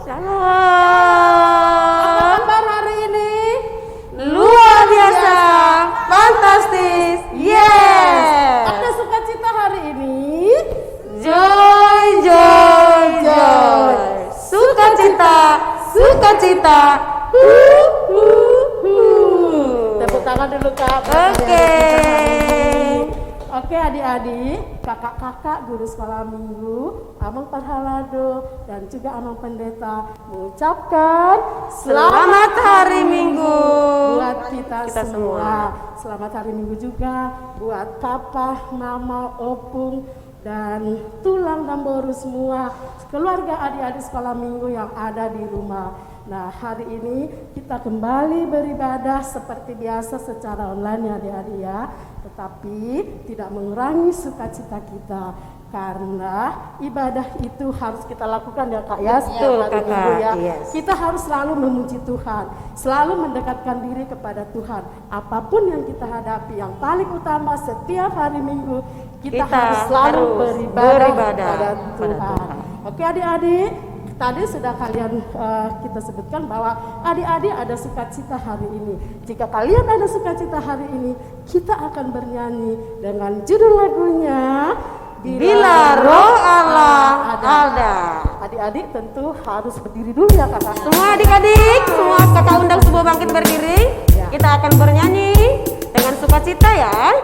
Shalom. Apa kabar hari ini? Luar biasa, fantastis, yes. Ada sukacita hari ini? Joy, joy, joy. Sukacita, sukacita. Tepuk tangan dulu Kak. Oke. Oke adik-adik, kakak-kakak guru sekolah minggu, Amang Parhalado dan juga Amang Pendeta mengucapkan Selamat hari Minggu buat kita semua. semua. Selamat hari Minggu juga buat Papa, Mama, Opung dan Tulang dan Boru semua, keluarga adik-adik sekolah minggu yang ada di rumah. Nah, hari ini kita kembali beribadah seperti biasa secara online ya adik-adik ya. Tetapi tidak mengurangi sukacita kita. Karena ibadah itu harus kita lakukan ya Kak ya. Betul, setiap hari Kakak. Minggu ya. Yes. Kita harus selalu memuji Tuhan, selalu mendekatkan diri kepada Tuhan. Apapun yang kita hadapi, yang paling utama setiap hari Minggu kita harus selalu beribadah kepada Tuhan. Oke adik-adik, tadi sudah kalian kita sebutkan bahwa adik-adik ada sukacita hari ini. Jika kalian ada sukacita hari ini, kita akan bernyanyi dengan judul lagunya Bila Roh Allah ada. Adik-adik tentu harus berdiri dulu ya kakak. Semua adik-adik, semua kakak undang Subuh Bangkit berdiri. Ya. Kita akan bernyanyi dengan sukacita ya.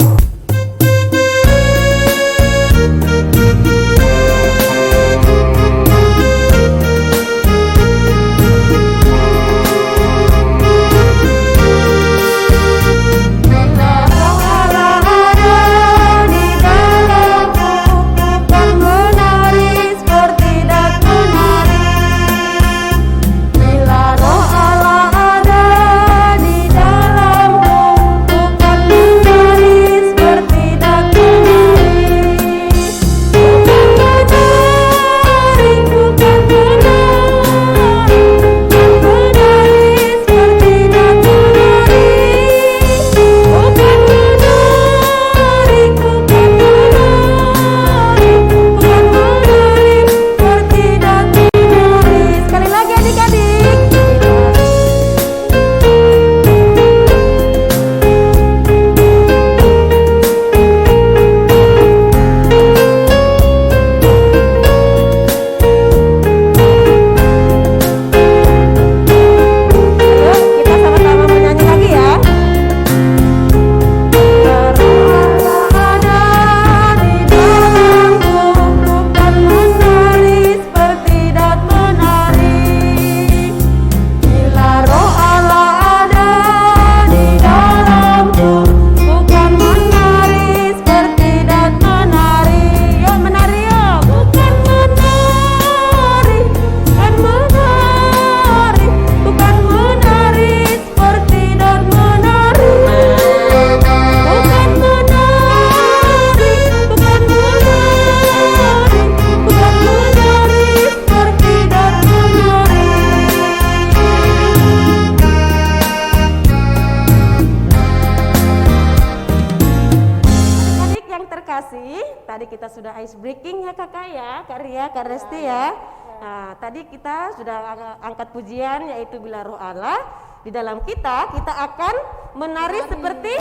Tadi kita sudah ice breaking ya kakak ya, Kak Ria, Kak Resti ya. Nah, tadi kita sudah angkat pujian yaitu Bila Roh Allah. Di dalam kita akan menari seperti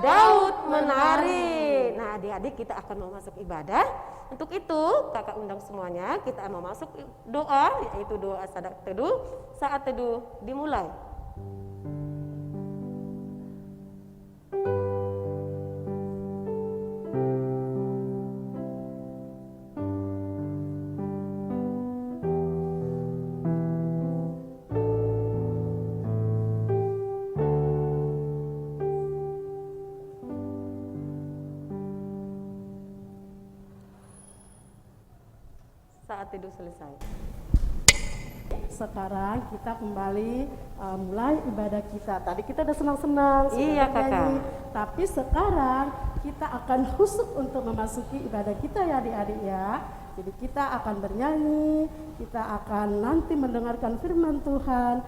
Daud menari. Nah, adik-adik kita akan mau masuk ibadah. Untuk itu kakak undang semuanya, kita mau masuk doa yaitu doa saat teduh. Saat teduh dimulai. Saat teduh selesai. Sekarang kita kembali mulai ibadah kita. Tadi kita udah senang-senang, Iya, sudah Kakak. nyanyi. Tapi sekarang kita akan khusyuk untuk memasuki ibadah kita ya adik-adik ya. Jadi kita akan bernyanyi, kita akan nanti mendengarkan firman Tuhan.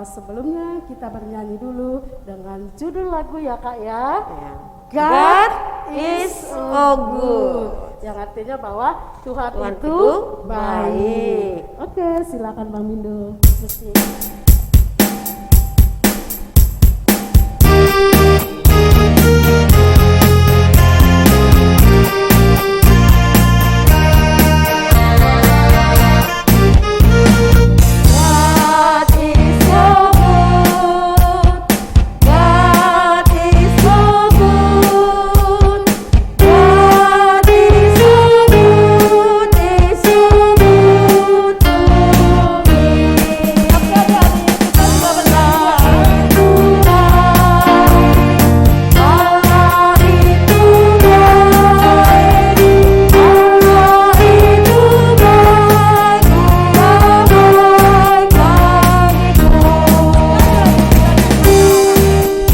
Sebelumnya kita bernyanyi dulu dengan judul lagu ya Kak ya. Ya. God is so good. yang artinya bahwa Tuhan Tuhan itu itu baik. baik. Oke, silakan Bang Mindo. Musik. God is so good. God is so good. God is so good. Is so good to me. Oke adik-adik, kita sudah bernyanyi. Allah itu baik. Allah itu baik.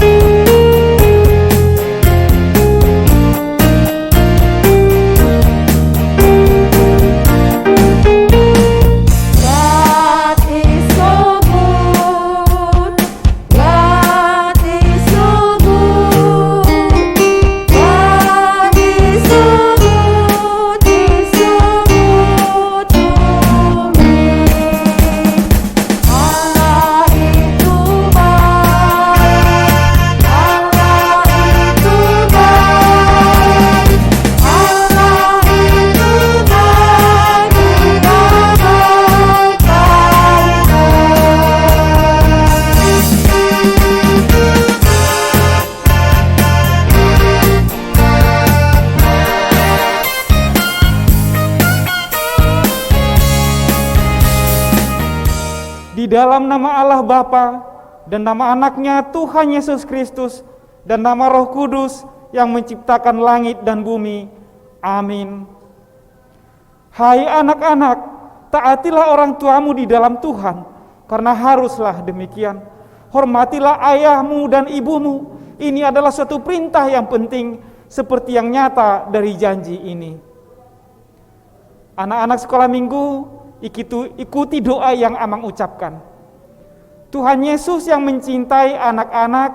Dia baik God is so good. God is so good. God is so good. Is so good to me. Allah itu baik. Allah itu baik. Allah itu baik. Dia Di dalam nama Allah Bapa dan nama anaknya Tuhan Yesus Kristus dan nama Roh Kudus yang menciptakan langit dan bumi. Amin. Hai anak-anak, taatilah orang tuamu di dalam Tuhan, karena haruslah demikian. Hormatilah ayahmu dan ibumu. Ini adalah suatu perintah yang penting, seperti yang nyata dari janji ini. Anak-anak sekolah minggu, ikuti doa yang Amang ucapkan. Tuhan Yesus yang mencintai anak-anak,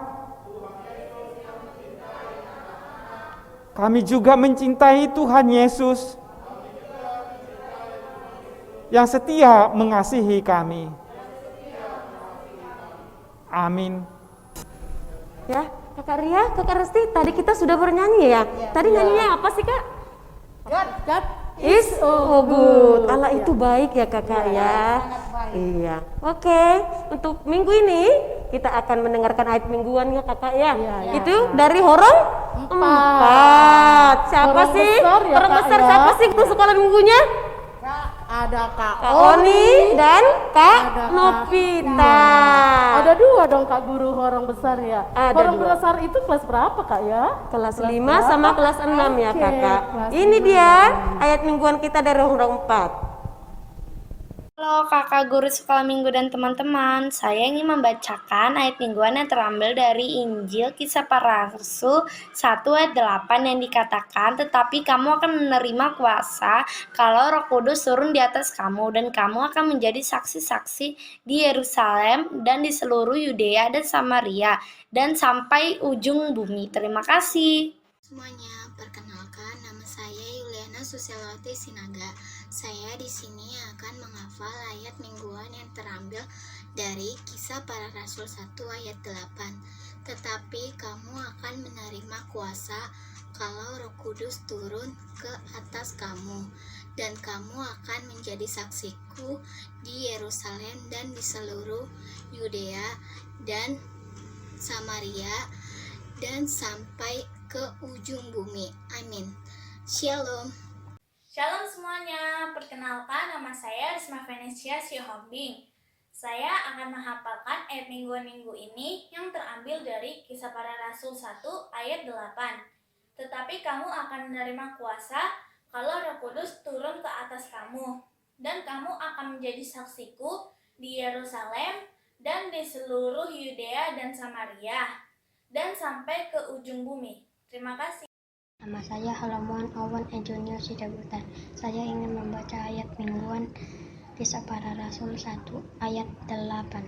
kami juga mencintai Tuhan Yesus yang setia mengasihi kami. Amin. Ya, Kakak Ria, Kakak Resti, tadi kita sudah bernyanyi ya. Tadi nyanyinya apa sih, Kak? God Is so good. Allah itu baik ya Kakak ya. Iya. Oke, untuk minggu ini kita akan mendengarkan ayat mingguan ya Kakak ya. Iya, Itu dari Horong 4. Siapa Horong sih? besar ya, Horong Kak, besar ya. siapa sih itu sekolah minggunya? Ada Kak Kak Oni dan Kak Ada Kak Novita. Ada dua dong Kak guru horong besar ya. Ada Horong dua. besar itu kelas berapa Kak ya? Kelas 5 berapa? sama kelas 6 ya Oke, Kakak. kelas Ini 5. dia ayat mingguan kita dari Horong 4. Halo kakak guru sekolah minggu dan teman-teman, saya ingin membacakan ayat mingguan yang terambil dari Injil Kisah Para Rasul 1 ayat 8 yang dikatakan, tetapi kamu akan menerima kuasa kalau Roh Kudus turun di atas kamu dan kamu akan menjadi saksi-saksi di Yerusalem dan di seluruh Yudea dan Samaria dan sampai ujung bumi. Terima kasih. Semuanya, perkenalkan nama saya Yuliana Susialawati Sinaga. Saya di sini akan menghafal ayat mingguan yang terambil dari Kisah Para Rasul 1 ayat 8. Tetapi kamu akan menerima kuasa kalau Roh Kudus turun ke atas kamu, dan kamu akan menjadi saksiku di Yerusalem dan di seluruh Yudea dan Samaria dan sampai ke ujung bumi. Amin. Shalom. Shalom semuanya, perkenalkan nama saya Risma Venesia Siohombing. Saya akan menghafalkan ayat minggu ini yang terambil dari Kisah Para Rasul 1 ayat 8. Tetapi kamu akan menerima kuasa kalau Roh Kudus turun ke atas kamu, dan kamu akan menjadi saksiku di Yerusalem dan di seluruh Yudea dan Samaria, dan sampai ke ujung bumi. Terima kasih. Nama saya Halamuan Awan Junior Sidabutan. Saya ingin membaca ayat mingguan Kisah Para Rasul 1 ayat 8.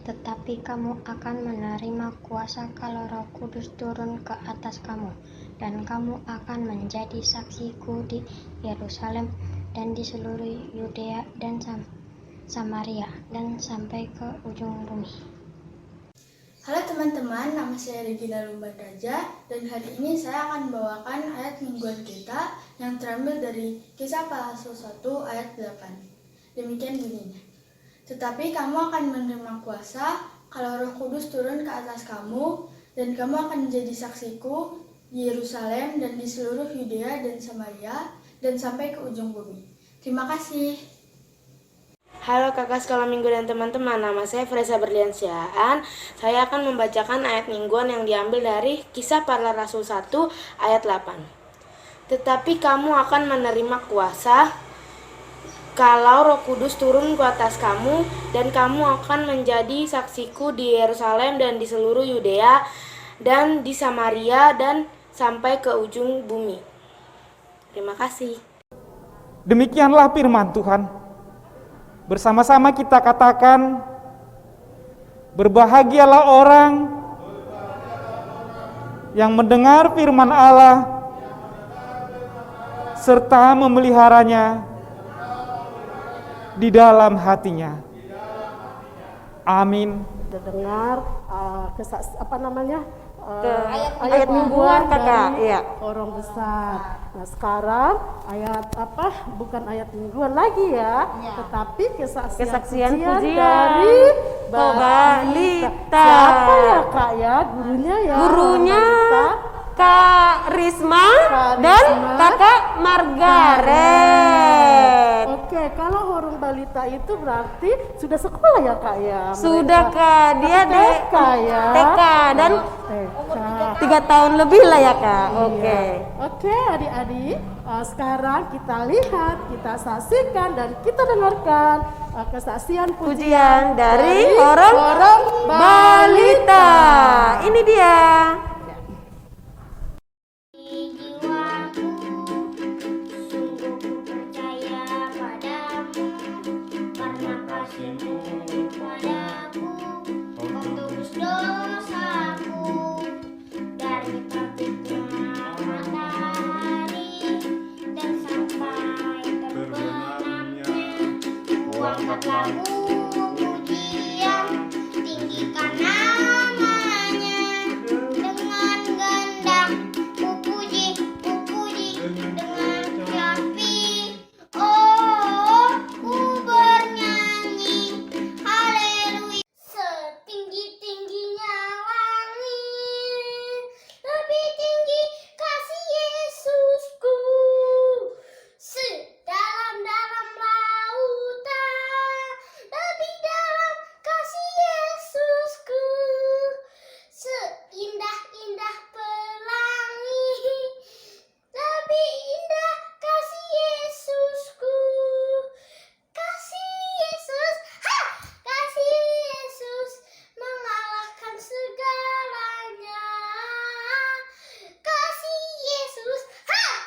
Tetapi kamu akan menerima kuasa kalau Roh Kudus turun ke atas kamu, dan kamu akan menjadi saksiku di Yerusalem dan di seluruh Yudea dan Samaria dan sampai ke ujung bumi. Halo teman-teman, nama saya Regina Lumbanraja dan hari ini saya akan membawakan ayat mingguan kita yang terambil dari Kisah Para Rasul 1 ayat 8. Demikian bunyinya. Tetapi kamu akan menerima kuasa kalau Roh Kudus turun ke atas kamu dan kamu akan menjadi saksiku di Yerusalem dan di seluruh Yudea dan Samaria dan sampai ke ujung bumi. Terima kasih. Halo kakak sekolah minggu dan teman-teman, nama saya Fresa Berliansyaan. Saya akan membacakan ayat mingguan yang diambil dari Kisah Para Rasul 1 ayat 8. Tetapi kamu akan menerima kuasa kalau Roh Kudus turun ke atas kamu dan kamu akan menjadi saksiku di Yerusalem dan di seluruh Yudea dan di Samaria dan sampai ke ujung bumi. Terima kasih. Demikianlah firman Tuhan. Bersama-sama kita katakan, berbahagialah orang yang mendengar firman Allah serta memeliharanya di dalam hatinya. Amin. Kita dengar ayat mingguan kakak, dari iya. orang besar. Nah sekarang ayat bukan ayat mingguan lagi ya, tetapi kesaksian pujian dari balita. Siapa ya kak ya gurunya ya? Gurunya Balita. Kak Risma dan Risma. kakak Margaret. Oke, kalau orang balita itu berarti sudah sekolah ya kak ya? Sudah mereka? kak, dia TK ya? TK dan TK. 3 tahun lebih lah ya kak. Oke. Oke adik-adik, sekarang kita lihat, kita saksikan dan kita dengarkan kesaksian Pujian dari orang balita. Ini dia. Jiwaku, sungguh ku percaya padamu, karena kasih-Mu padaku, Kau tebus dosaku, dari terbit matahari dan sampai terbenamnya, ku angkat lagu pujian, tinggikan namanya, dengan gendang ku puji dengan hati. Oh, ku bernyanyi haleluya. Setinggi-tingginya langit, lebih tinggi kasih Yesusku. Sedalam-dalam lautan, lebih dalam kasih Yesusku. Seindah-indah pelangi, lebih indah kasih Yesusku. Kasih Yesus, kasih Yesus mengalahkan segalanya. Kasih Yesus,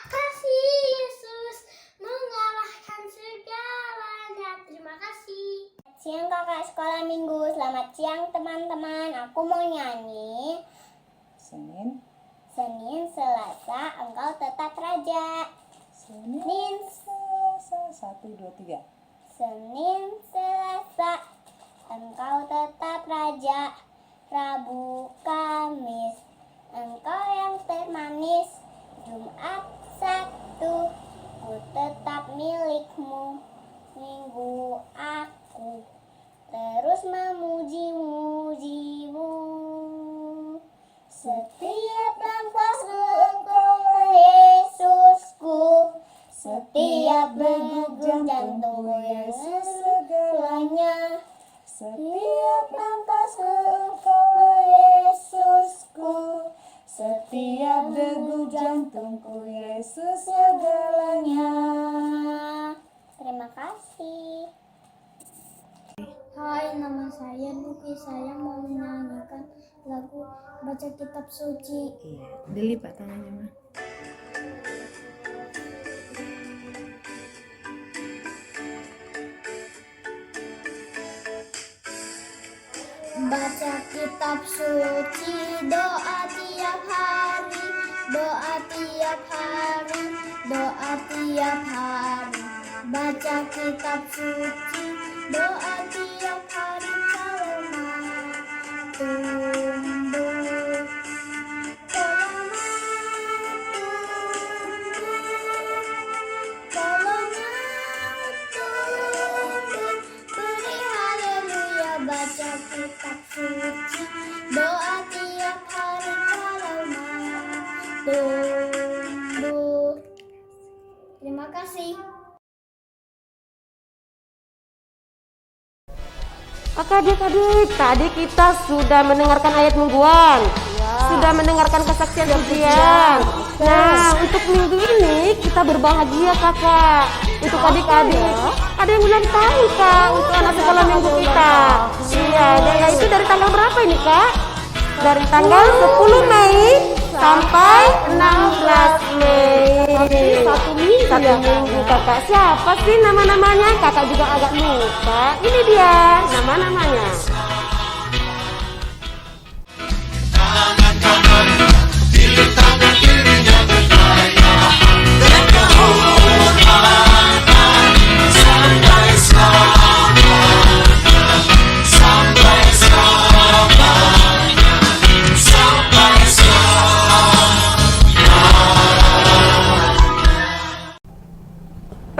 kasih Yesus mengalahkan segalanya. Terima kasih. Siang kakak sekolah minggu, selamat siang teman-teman. Aku mau nyanyi. Senin, Selasa, engkau tetap raja. Senin, Selasa, 1, 2, 3. Senin, Selasa, engkau tetap raja. Rabu, Kamis, engkau yang termanis. Jumat, Sabtu, ku tetap milikmu. Minggu, aku terus memuji-mujimu. Setiap nafasku engkau Yesusku, setiap degup jantungku Yesus segalanya. Setiap nafasku engkau Yesusku, setiap degup jantungku Yesus segalanya. Terima kasih. Hai, nama saya Nuki. Saya mau menyanyikan lagu Baca Kitab Suci. Iya, dilipat tangannya mah. Baca kitab suci, doa tiap hari, doa tiap hari, doa tiap hari, baca kitab suci, doa tiap hari kalau mau tumbuh. Kalau mau tumbuh, beri haleluya, baca kitab suci, doa tiap hari kalau mau tumbuh. Terima kasih. Oke adik-adik, tadi kita sudah mendengarkan ayat mingguan, sudah mendengarkan kesaksian pujian. Nah, untuk minggu ini kita berbahagia kakak. Untuk adik-adik, ada yang ulang tahun kak, untuk anak sekolah minggu kita. Iya, dan itu dari tanggal berapa ini kak? Dari tanggal 10 Mei sampai 16 Mei. Satu minggu kakak. Siapa sih nama-namanya? Kakak juga agak lupa. Ini dia nama-namanya.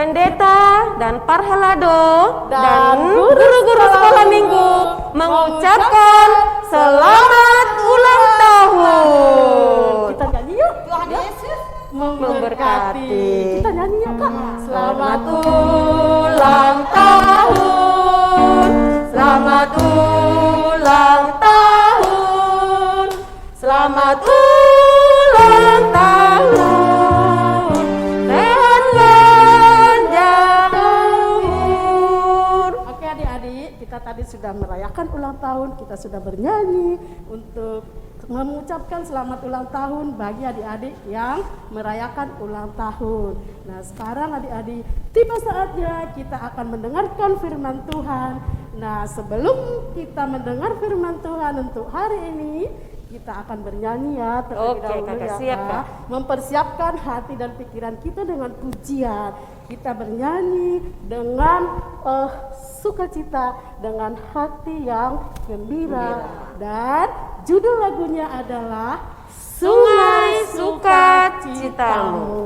Pendeta dan Parhelado dan guru-guru sekolah minggu mengucapkan selamat ulang tahun. Kita nyanyi yuk. Tuhan Yesus memberkati. Kita nyanyi yuk kak. Selamat ulang tahun. Selamat ulang tahun. Selamat ulang tahun. Kita tadi sudah merayakan ulang tahun, kita sudah bernyanyi untuk mengucapkan selamat ulang tahun bagi adik-adik yang merayakan ulang tahun. Nah sekarang adik-adik, tiba saatnya kita akan mendengarkan firman Tuhan. Nah sebelum kita mendengar firman Tuhan untuk hari ini, kita akan bernyanyi ya terlebih dahulu ya siap, Kak. Mempersiapkan hati dan pikiran kita dengan pujian. Kita bernyanyi dengan sukacita, dengan hati yang gembira. Dan judul lagunya adalah Sungai Sukacitamu.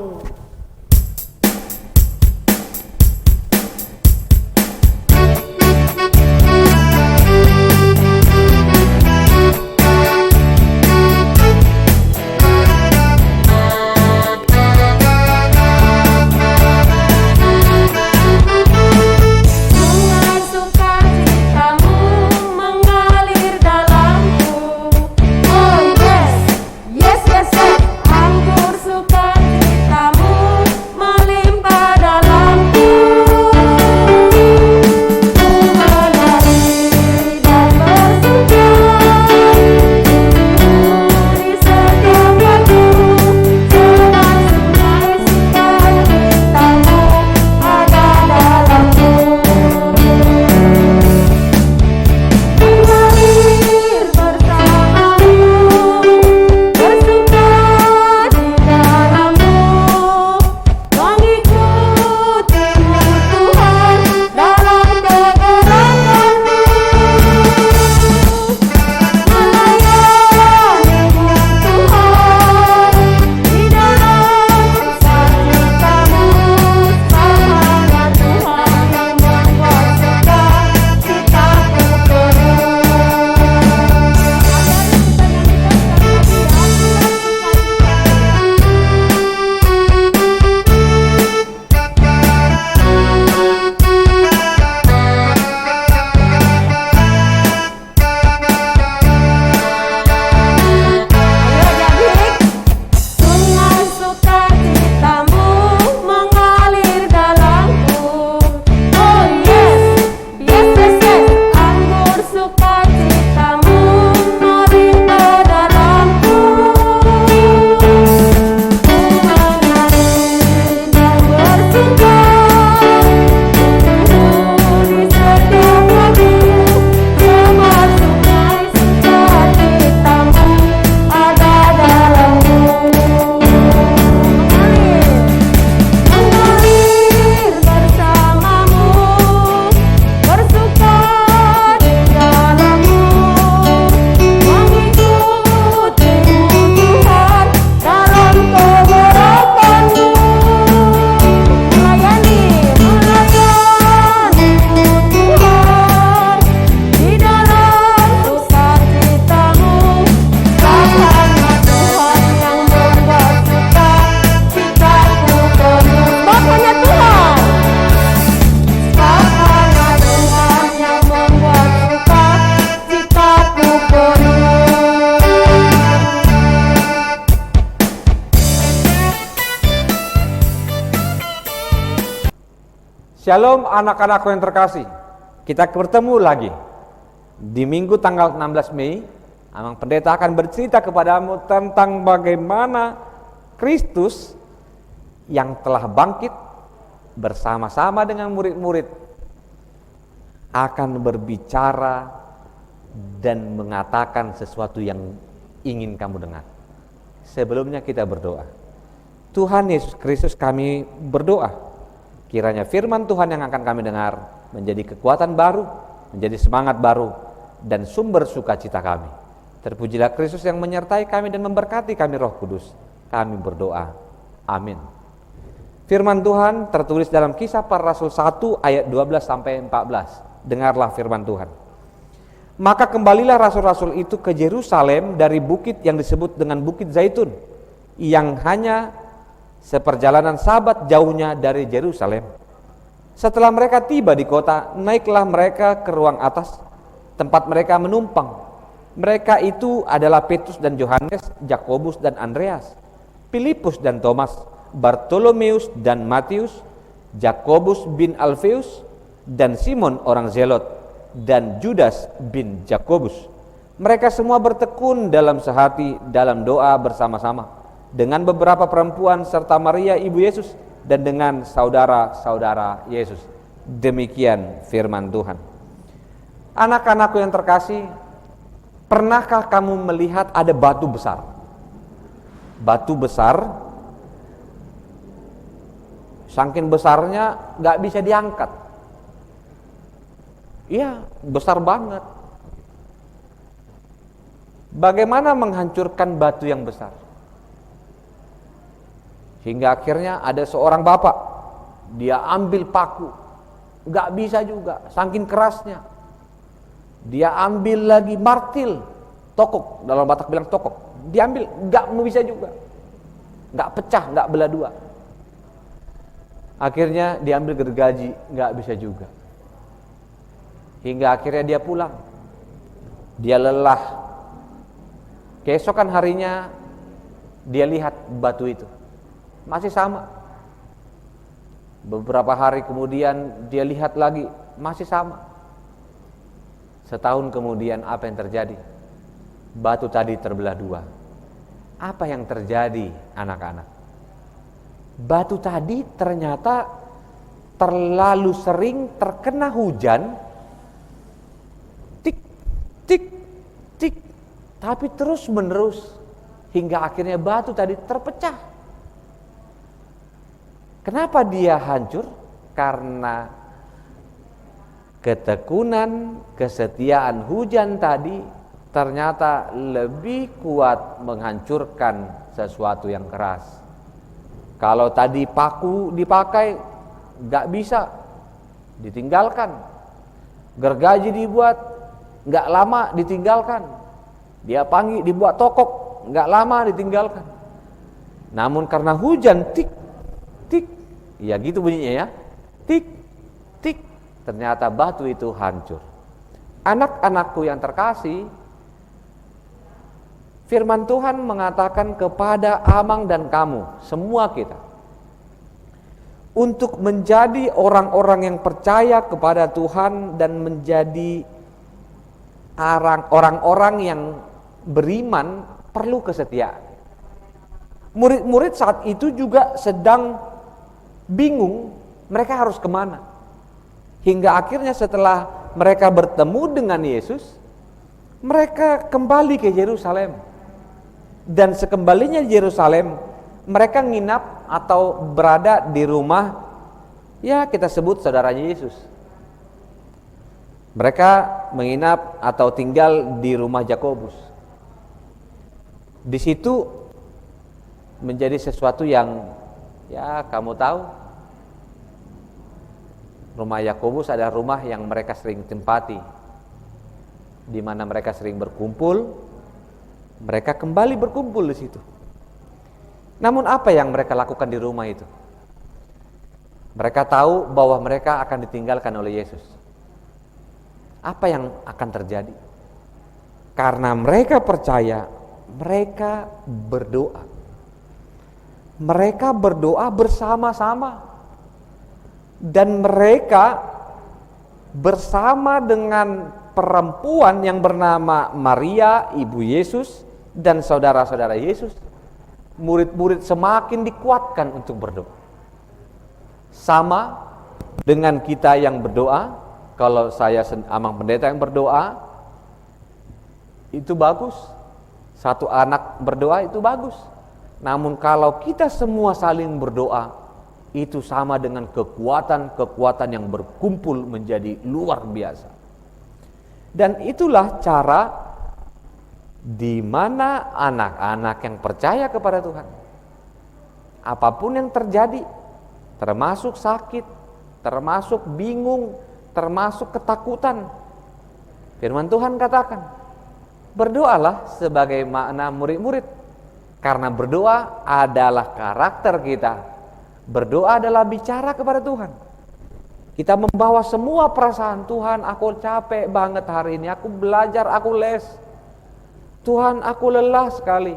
Anggur sukacitamu Shalom anak-anakku yang terkasih. Kita bertemu lagi di minggu tanggal 16 Mei. Amang Pendeta akan bercerita kepadamu tentang bagaimana Kristus yang telah bangkit bersama-sama dengan murid-murid akan berbicara dan mengatakan sesuatu yang ingin kamu dengar. Sebelumnya kita berdoa. Tuhan Yesus Kristus, kami berdoa kiranya firman Tuhan yang akan kami dengar menjadi kekuatan baru, menjadi semangat baru, dan sumber sukacita kami. Terpujilah Kristus yang menyertai kami dan memberkati kami Roh Kudus. Kami berdoa. Amin. Firman Tuhan tertulis dalam Kisah Para Rasul 1 ayat 12-14. Dengarlah firman Tuhan. Maka kembalilah rasul-rasul itu ke Yerusalem dari bukit yang disebut dengan Bukit Zaitun, yang hanya seperjalanan sabat jauhnya dari Yerusalem. Setelah mereka tiba di kota, naiklah mereka ke ruang atas, tempat mereka menumpang. Mereka itu adalah Petrus dan Yohanes, Yakobus dan Andreas, Filipus dan Thomas, Bartolomeus dan Matius, Yakobus bin Alfeus, dan Simon orang Zelot, dan Judas bin Yakobus. Mereka semua bertekun dalam sehati dalam doa bersama-sama dengan beberapa perempuan serta Maria ibu Yesus dan dengan saudara-saudara Yesus. Demikian firman Tuhan. Anak-anakku yang terkasih, pernahkah kamu melihat ada batu besar? Batu besar, saking besarnya gak bisa diangkat. Iya, besar banget. Bagaimana menghancurkan batu yang besar? Hingga akhirnya ada seorang bapak, dia ambil paku, gak bisa juga, saking kerasnya. Dia ambil lagi martil, tokok, dalam Batak bilang tokok, diambil, gak bisa juga, gak pecah, gak belah dua. Akhirnya diambil gergaji, gak bisa juga. Hingga akhirnya dia pulang, dia lelah. Keesokan harinya dia lihat batu itu masih sama. Beberapa hari kemudian dia lihat lagi, masih sama. Setahun kemudian apa yang terjadi? Batu tadi terbelah dua. Apa yang terjadi, anak-anak? Batu tadi ternyata terlalu sering terkena hujan, tik, tik, tik, tapi terus menerus hingga akhirnya batu tadi terpecah. Kenapa dia hancur? Karena ketekunan, kesetiaan hujan tadi ternyata lebih kuat menghancurkan sesuatu yang keras. Kalau tadi paku dipakai, gak bisa ditinggalkan. Gergaji dibuat, gak lama ditinggalkan. Dia panggil dibuat tokok, gak lama ditinggalkan. Namun karena hujan, tik, tik, ya gitu bunyinya ya, tik, tik, ternyata batu itu hancur. Anak-anakku yang terkasih, firman Tuhan mengatakan kepada Amang dan kamu, semua kita, untuk menjadi orang-orang yang percaya kepada Tuhan dan menjadi orang-orang yang beriman, perlu kesetiaan. Murid-murid saat itu juga sedang bingung, mereka harus kemana. Hingga akhirnya setelah mereka bertemu dengan Yesus, mereka kembali ke Yerusalem. Dan sekembalinya di Yerusalem, mereka nginap atau berada di rumah, ya kita sebut saudaranya Yesus. Mereka menginap atau tinggal di rumah Yakobus. Di situ menjadi sesuatu yang, ya kamu tahu, rumah Yakobus adalah rumah yang mereka sering tempati, di mana mereka sering berkumpul. Mereka kembali berkumpul di situ. Namun apa yang mereka lakukan di rumah itu? Mereka tahu bahwa mereka akan ditinggalkan oleh Yesus. Apa yang akan terjadi? Karena mereka percaya, mereka berdoa. Mereka berdoa bersama-sama. dan mereka bersama dengan perempuan yang bernama Maria, ibu Yesus, dan saudara-saudara Yesus, murid-murid semakin dikuatkan untuk berdoa. Sama dengan kita yang berdoa, kalau saya Amang Pendeta yang berdoa, itu bagus. Satu anak berdoa itu bagus. Namun kalau kita semua saling berdoa, itu sama dengan kekuatan-kekuatan yang berkumpul menjadi luar biasa. Dan itulah cara di mana anak-anak yang percaya kepada Tuhan, apapun yang terjadi, termasuk sakit, termasuk bingung, termasuk ketakutan, firman Tuhan katakan, berdoalah sebagaimana murid-murid. Karena berdoa adalah karakter kita. Berdoa adalah bicara kepada Tuhan. Kita membawa semua perasaan, Tuhan aku capek banget hari ini, aku belajar, aku les. Tuhan aku lelah sekali.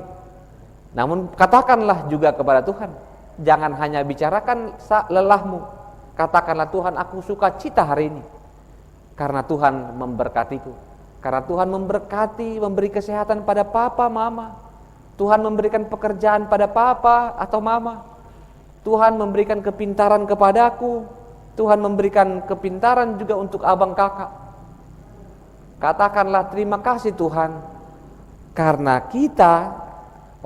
Namun katakanlah juga kepada Tuhan, jangan hanya bicarakan lelahmu. Katakanlah, Tuhan aku suka cita hari ini, karena Tuhan memberkatiku. Karena Tuhan memberkati, memberi kesehatan pada papa, mama. Tuhan memberikan pekerjaan pada papa atau mama. Tuhan memberikan kepintaran kepadaku. Tuhan memberikan kepintaran juga untuk abang kakak. Katakanlah terima kasih Tuhan, karena kita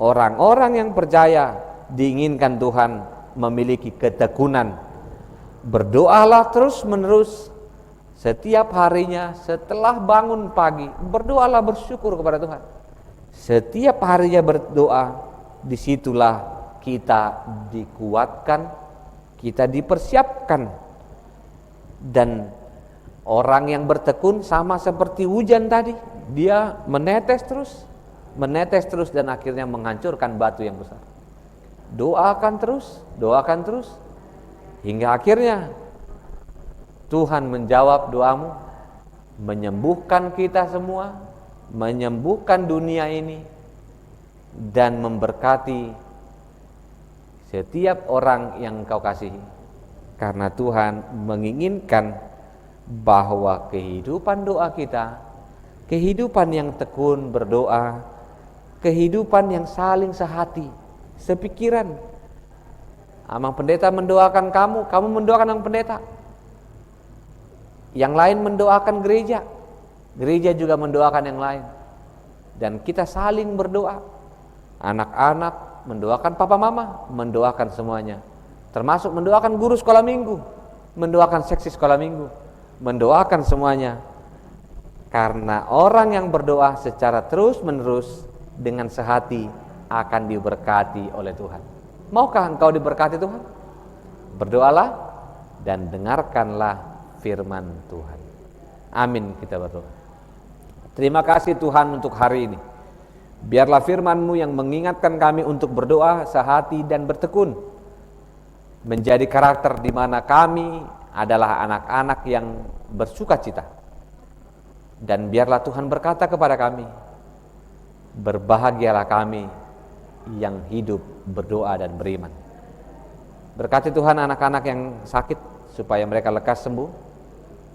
orang-orang yang percaya diinginkan Tuhan memiliki ketekunan. Berdoalah terus menerus setiap harinya setelah bangun pagi. Berdoalah bersyukur kepada Tuhan. Setiap harinya berdoa, disitulah kita dikuatkan, kita dipersiapkan. Dan orang yang bertekun sama seperti hujan tadi, dia menetes terus dan akhirnya menghancurkan batu yang besar. Doakan terus hingga akhirnya Tuhan menjawab doamu, menyembuhkan kita semua, menyembuhkan dunia ini, dan memberkati setiap orang yang kau kasihi. Karena Tuhan menginginkan bahwa kehidupan doa kita, kehidupan yang tekun berdoa, kehidupan yang saling sehati, sepikiran. Amang Pendeta mendoakan kamu, kamu mendoakan Amang Pendeta. Yang lain mendoakan gereja, gereja juga mendoakan yang lain. Dan kita saling berdoa. Anak-anak mendoakan papa mama, mendoakan semuanya. Termasuk mendoakan guru sekolah minggu, mendoakan seksi sekolah minggu, mendoakan semuanya. Karena orang yang berdoa secara terus menerus dengan sehati akan diberkati oleh Tuhan. Maukah engkau diberkati Tuhan? Berdoalah dan dengarkanlah firman Tuhan. Amin, kita berdoa. Terima kasih Tuhan untuk hari ini. Biarlah firman-Mu yang mengingatkan kami untuk berdoa sehati dan bertekun, menjadi karakter di mana kami adalah anak-anak yang bersuka cita. Dan biarlah Tuhan berkata kepada kami, berbahagialah kami yang hidup berdoa dan beriman. Berkati Tuhan anak-anak yang sakit supaya mereka lekas sembuh.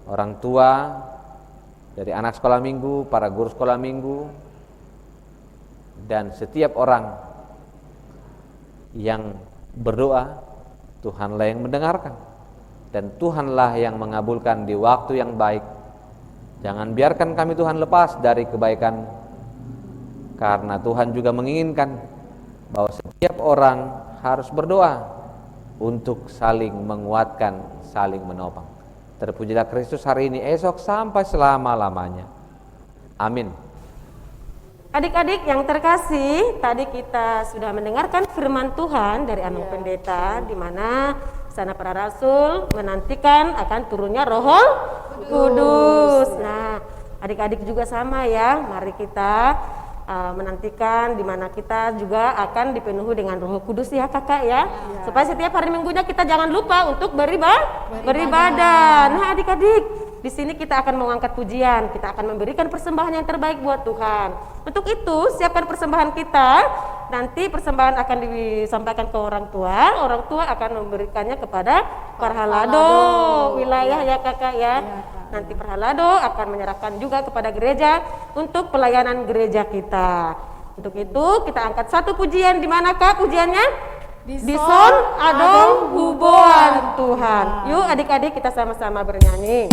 Orang tua dari anak sekolah minggu, para guru sekolah minggu, dan setiap orang yang berdoa, Tuhanlah yang mendengarkan, dan Tuhanlah yang mengabulkan di waktu yang baik. Jangan biarkan kami Tuhan lepas dari kebaikan, karena Tuhan juga menginginkan bahwa setiap orang harus berdoa untuk saling menguatkan, saling menopang. Terpujilah Kristus hari ini, esok, sampai selama-lamanya. Amin. Adik-adik yang terkasih, tadi kita sudah mendengarkan firman Tuhan dari Amang Pendeta, di mana sana para rasul menantikan akan turunnya Roh Kudus. Nah, adik-adik juga sama ya, mari kita menantikan di mana kita juga akan dipenuhi dengan Roh Kudus ya kakak ya. Supaya setiap hari minggunya kita jangan lupa untuk beribadah. Nah adik-adik, Di sini kita akan mengangkat pujian, kita akan memberikan persembahan yang terbaik buat Tuhan. Untuk itu, siapkan persembahan kita. Nanti persembahan akan disampaikan ke orang tua akan memberikannya kepada Parhalado wilayah ya Kakak ya. Nanti Parhalado akan menyerahkan juga kepada gereja untuk pelayanan gereja kita. Untuk itu, kita angkat satu pujian. Di mana Kak pujiannya? Di Son Adong Huboan Tuhan. Yuk adik-adik kita sama-sama bernyanyi.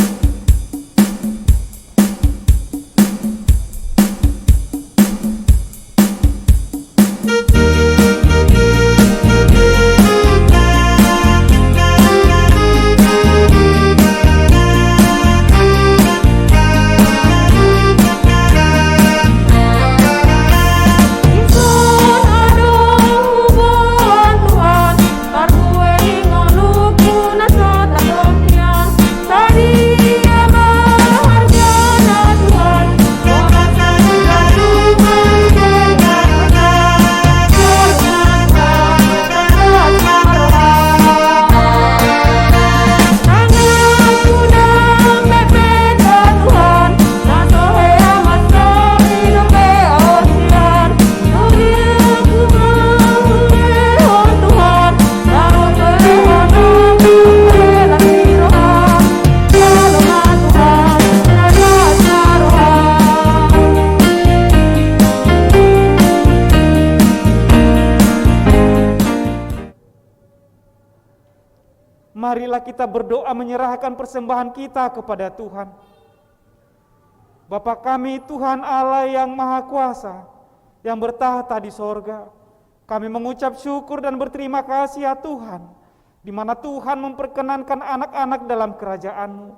Marilah kita berdoa menyerahkan persembahan kita kepada Tuhan. Bapa kami Tuhan Allah yang Maha Kuasa, yang bertahta di sorga, kami mengucap syukur dan berterima kasih ya Tuhan, di mana Tuhan memperkenankan anak-anak dalam kerajaan-Mu.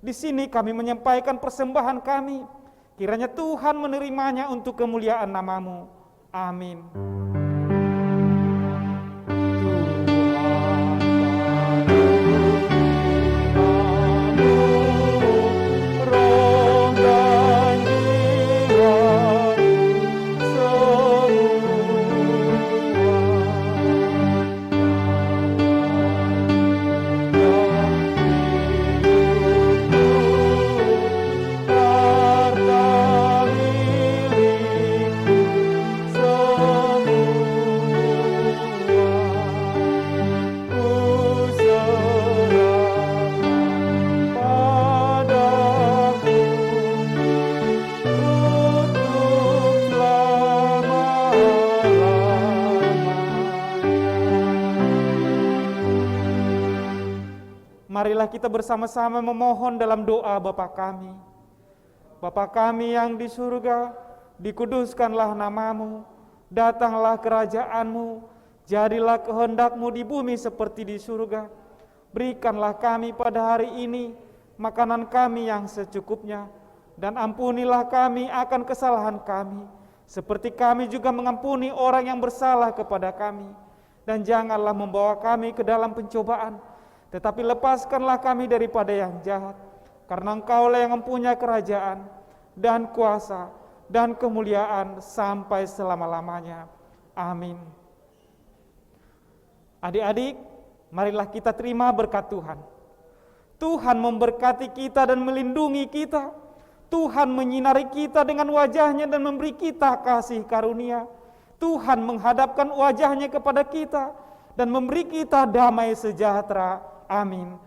Di sini kami menyampaikan persembahan kami, kiranya Tuhan menerimanya untuk kemuliaan nama-Mu. Amin. Marilah kita bersama-sama memohon dalam doa Bapa kami. Bapa kami yang di surga, dikuduskanlah nama-Mu, datanglah kerajaan-Mu, jadilah kehendak-Mu di bumi seperti di surga. Berikanlah kami pada hari ini makanan kami yang secukupnya, dan ampunilah kami akan kesalahan kami, seperti kami juga mengampuni orang yang bersalah kepada kami. Dan janganlah membawa kami ke dalam pencobaan, tetapi lepaskanlah kami daripada yang jahat, karena Engkaulah yang mempunyai kerajaan, dan kuasa, dan kemuliaan sampai selama-lamanya. Amin. Adik-adik, marilah kita terima berkat Tuhan. Tuhan memberkati kita dan melindungi kita. Tuhan menyinari kita dengan wajah-Nya dan memberi kita kasih karunia. Tuhan menghadapkan wajah-Nya kepada kita dan memberi kita damai sejahtera. Amin.